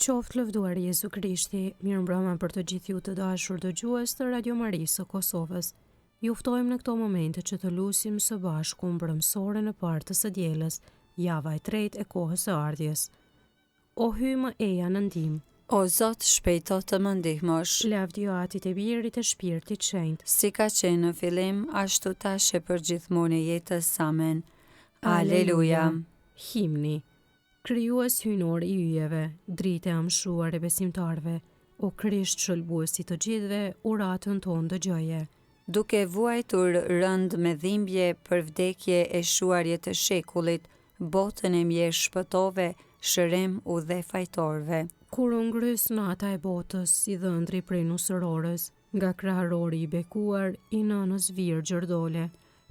Qoftë lëvduar Jezu Krishti, mirëmbrëma për të gjithë ju të dashur dëgjues të Radio Marisë së Kosovës. Ju ftojmë në këto momente që të lusim së bashku mbrëmsore në parë të së dielës, java e tretë e kohës së ardhjes. O hyj më eja në ndihmë. O Zot, shpejto të më ndihmosh. Lavdi Atit e Birit e Shpirtit Shenjtë. Si ka qenë në fillim, ashtu tash e për gjithmonë e jetës. Amen. Aleluja. Himni. Krijues hyjnor i yjeve, dritë e amshuar e besimtarve, o Krisht shëlbuesi të gjithëve, uratën tonë dëgjoje. Duke vuajtur rënd me dhimbje për vdekje e shuarje të shekullit, botën e mjesh shpëtove, shërem u dhe fajtorve. Kur u ngrys nata e botës, si dhëndri prej nusërorës, nga kraharori i bekuar, i nënës Virgjër dole.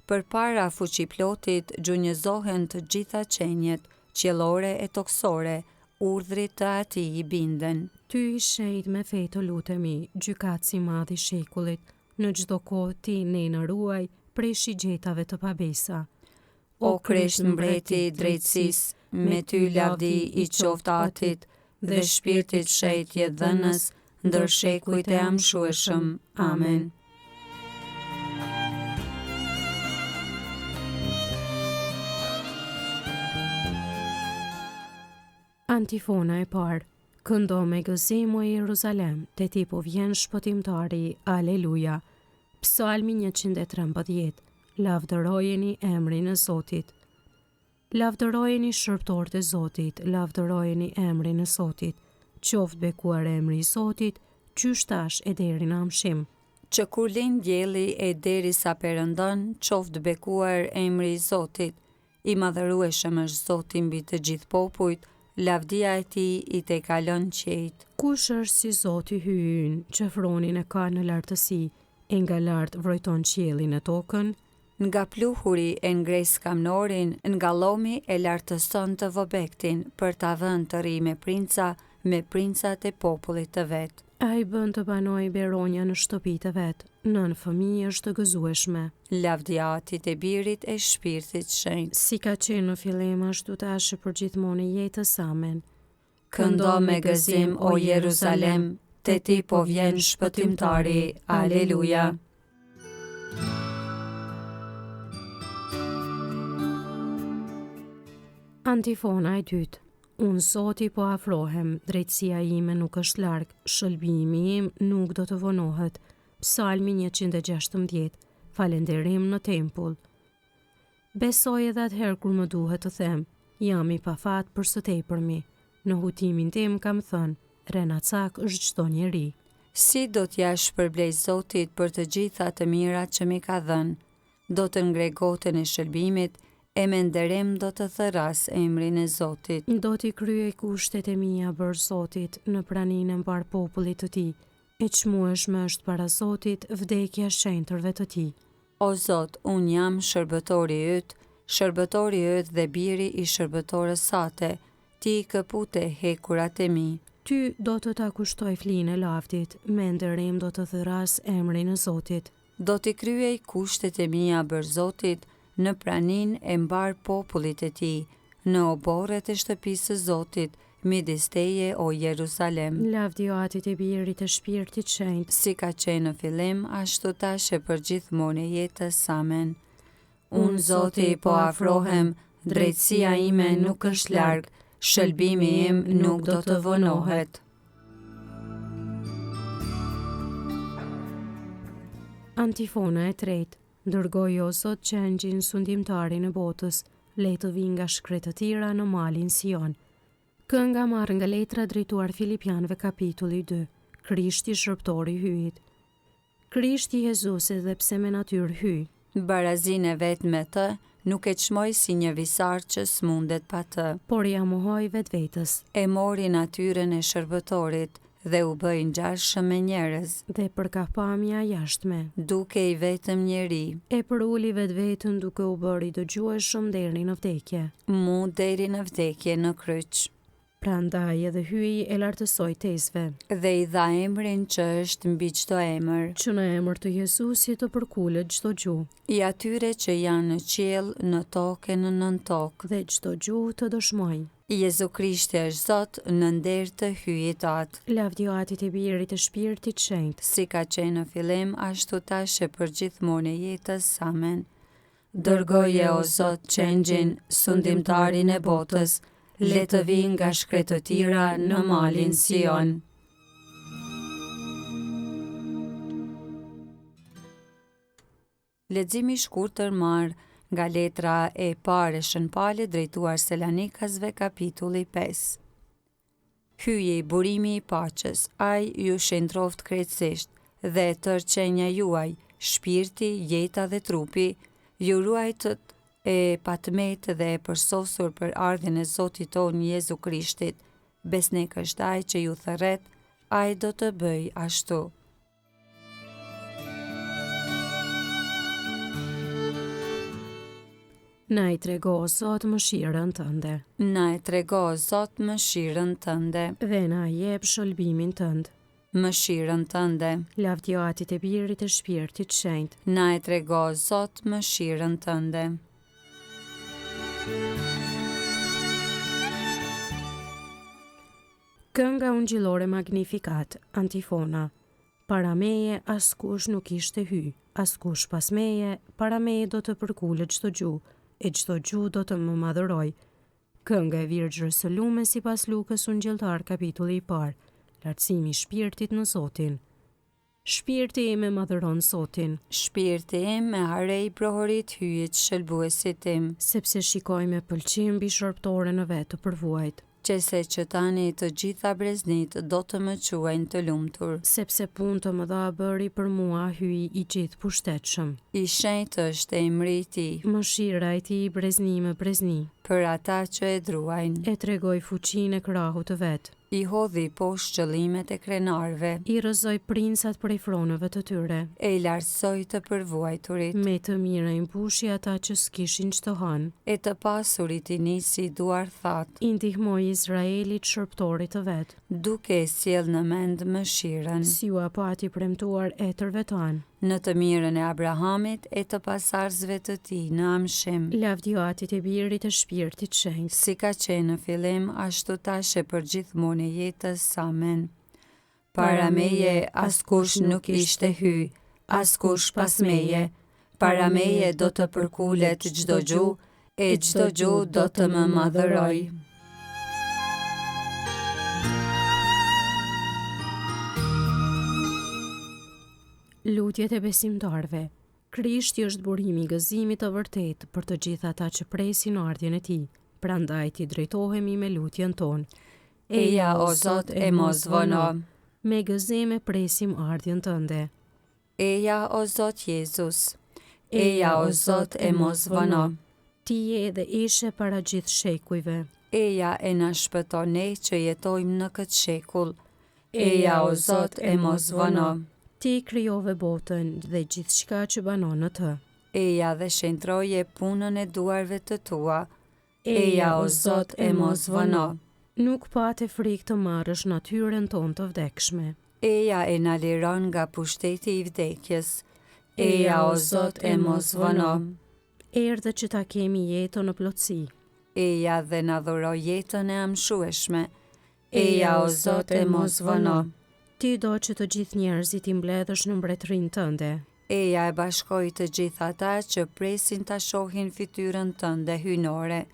Për para fuqiplotit gjunjëzohen të gjitha qenjet, qiellore e toksore, urdhrit të atij i binden. Ty i shenjtë me fe të lutemi, gjykatësi i madh i shekullit, në çdo kohë ti ne na ruaj prej shigjetave të pabesa. O Krisht mbreti i drejtësisë, me ty lavdi i qoftë Atit dhe Shpirtit Shejtje dhënës ndër shekujt e amshueshëm. Amen. Antifona e parë. Këndo me gëzim o Jeruzalem, te ti po vjen shpëtimtari, aleluja. Psalmi 113. Lavdërojeni emrin e Zotit. Lavdërojeni shërbëtorët e Zotit, lavdërojeni emrin e Zotit. Qoftë bekuar emri i Zotit, qysh tash e deri në amshim. Që kur lind dielli e derisa perëndon, qoftë bekuar emri i Zotit. I madhërueshëm është Zoti mbi të gjithë popujt, lavdia e tij i te kalon qejt. Kush është si Zoti hyjën, që fronin e ka në lartësi, e nga lart vrojton qiellin e tokën? Nga pluhuri e ngres kamnorin, nga llomi e lartëson të vobektin, për ta vënë të ri me princat e popullit të vet. Ai bën të banoj beronja në shtëpitë e vet, nën fëmijë është të gëzueshme. Lavdia Atit e Birit e Shpirtit Shenjtë. Si ka qenë në fillim, ashtu tash e për gjithmonë e jetës. Amen. Këndo me gëzim o Jeruzalem, te ti po vjen shpëtimtari. Aleluja. Antifona e dytë. Unë Zoti po afrohem, drejtësia ime nuk është larg, shëlbimi im nuk do të vonohet. Psalmi 116. Falënderim në tempull. Besoj edhe atëherë kur më duhet të them, jam i pafat për së tepërmi. Në hutimin tim kam thënë, renacak është çdo njeri. Si do t'ja shpërblej Zotit për të gjitha të mirat që mi ka dhënë? Do të ngrej gotën e shëlbimit, e me nderem do të thëras emrin e Zotit. Do t'i kryej kushtet e mia bërë Zotit në praninë e mbar popullit të tij. E çmueshme është para Zotit vdekja shenjtërve të tij. O Zot, unë jam shërbëtori yt dhe biri i shërbëtores sate. Ti këpute hekurat e mi. Ty do të ta kushtoj flinë e lavdit, me nderim do të thëras emrin e Zotit. Do t'i kryej kushtet e mia bërë Zotit, në pranin e mbar popullit e tij, në oborret e shtëpisë së Zotit, midis teje o Jeruzalem. Lavdi Atit e Birit e Shpirtit Shenjtë. Si ka qenë në fillim, ashtu tash e për gjithmonë e jetës. Amen. Unë Zoti po afrohem, drejtësia ime nuk është larg, shëlbimi im nuk do të vonohet. Antifona e tretë. Dërgoj o Zot qengjin sundimtarin e botës, le të vinë nga shkretë të tira në malin Sion. Kënga marrë nga letra drejtuar Filipianëve kapitulli 2. Krishti shërbëtori hyjit. Krishti Jezusi dhe pse me natyrë hyj. Barazin e vet me të, nuk e çmoj si një visar që s'mundet pa të. Por ja mohoi vetvetes. E mori natyrën e shërbëtorit, dhe u bëj ngjashëm me njerëz. Dhe përkapamja jashtme. Duke i vetëm njeri. E përuli vetveten duke u bërë i dëgjueshëm deri në vdekje. Mu deri në vdekje në kryq. Prandaj edhe hyi e lartësoi tezve. Dhe i dha emrin që është mbi çdo emër. Që në emër të Jezusit të përkulet çdo gjuhë. I atyre që janë në qiell, në tokë e në nën tokë. Dhe çdo gjuhë të dëshmojë. Jezu Krishti është Zot në nder të hyjit atë. Lavdi Atit e Birit të Shpirtit Shenjtë, Si ka qenë në fillim, ashtu tash e për gjithmonë e jetës. Amen. Dërgoje o Zot qengjin, sundimtarin e botës, le të vinë nga shkretëtira në malin Sion. Leximi i shkurtër marr nga letra e parë e Shën Paule drejtuar Selanikasve, kapitulli 5. Hyje i burimi i paqes, ai ju shëndroft krejtësisht, dhe tërqenja juaj, shpirti, jeta dhe trupi, ju ruajtët e patmet dhe e përsosur për ardhin e Zotit tonë Jezu Krishtit. Besnik është ai që ju thërret, ai do të bëj ashtu. na i trego o Zot mëshirën tënde, Na e trego o Zot mëshirën tënde, dhe na jep shëlbimin tënd. mëshirën tënde. Lavdi Atit e Birit të Shpirtit Shenjtë, Na e trego o Zot mëshirën tënde. Kënga ungjillore Magnificat, antifona. Para meje askush nuk ishte hy, askush pas meje, para meje do të përkullet çdo gjuhë, e çdo gjuhë do të më madhëroj. Kënga e Virgjës së Lume sipas Lukës ungjilltar kapitulli i parë. Lartësimi i shpirtit në Zotin. Shpirti im e madhëron Zotin, Shpirti im me harej prohorit hyjit shëlbuesit tim, sepse shikoj me pëlqim mbi shërptore në vetë të përvuajt, qese që tani të gjitha breznit do të më quajnë të lumtur. sepse punë të mëdha bëri për mua hyi i gjithë pushtetshëm. I shenjtë është emri i tij, Mëshira e tij brezni me brezni, për ata që e druajnë. e tregoj fuqinë e krahut të vet, I hodhi poshtë qëllimet e krenarve, i rrëzoj princat prej fronëve të tyre, e i lartësoj të përvuajturit, me të mira i mpushi ata që s'kishin çto hanë, e të pasurit i nisi duar thatë, i ndihmoi Izraelit shërptorit të vet, duke e sjell në mend mëshirën, si u apati premtuar etërve tanë. në të mirën e Abrahamit e të pasarzve të tij në amshim. Lavdi Atit e Birit të Shpirtit Shenjtë, Si ka qenë në fillim, ashtu tash e për gjithmonë e jetës. Amen. Para meje askush nuk ishte hy, askush pas meje. Para meje do të përkullet çdo gjuhë, e çdo gjuhë do të më madhëroj. lutjet e besimtarve. Krishti është burimi i gëzimit të vërtet për të gjithë ata që presin ardhjen e tij. Prandaj ti drejtohemi me lutjen tonë. Eja o Zot e mos vono. Me gëzim e presim ardhjen tënde. Eja o Zot Jezus. Eja o Zot e mos vono. Ti je dhe ishe para gjithë shekujve. Eja e na shpëton ne që jetojmë në këtë shekull. Eja o Zot e mos vono. Ti krijove botën dhe gjithçka që banon në të. Eja dhe shentroje punën e duarve të tua. Eja o Zot e mos vono. Nuk pate frikë të marrësh natyrën tonë të vdekshme. Eja e na liron nga pushteti i vdekjes. Eja o Zot e mos vono. Erdhë që ta kemi jetën në plotësi. Eja dhe na dhuro jetën e amshueshme. Eja o Zot e mos vono. Ti do që të gjithë njerëzit i mbledhësh në mbretërinë tënde. Eja e bashkoi të gjithë ata që presin ta shohin fytyrën tënde hynore.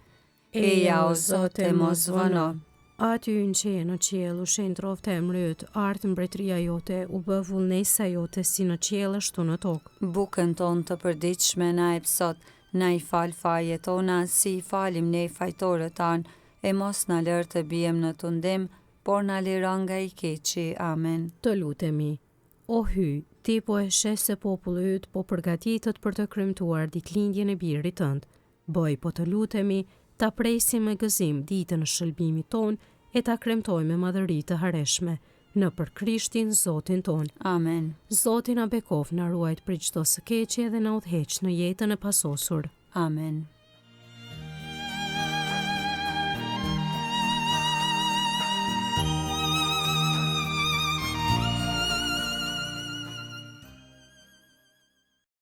Eja o Zot e mos vono. Aty në që je në qiell u shëndroft emri yt, art mbretëria jote, u bë vullnesa jote si në qiell ashtu në tokë. Bukën tonë të përditshme na e sot, na i fal fajet tona si i falim ne fajtorët tanë, e mos na lër të bijem në tundim, por na liron nga i keqi. Amen. Të lutemi. O hy, ti po e sheh se populli yt po përgatitet për të kremtuar ditëlindjen e birit tënd. Bëj po të lutemi, ta presim me gëzim ditën e shëlbimit ton e ta kremtojmë me madhëri të hareshme, në për Krishtin Zotin ton. Amen. Zoti na bekov na ruajt prej çdo së keqe dhe na udhëheq në jetën e pasosur. Amen.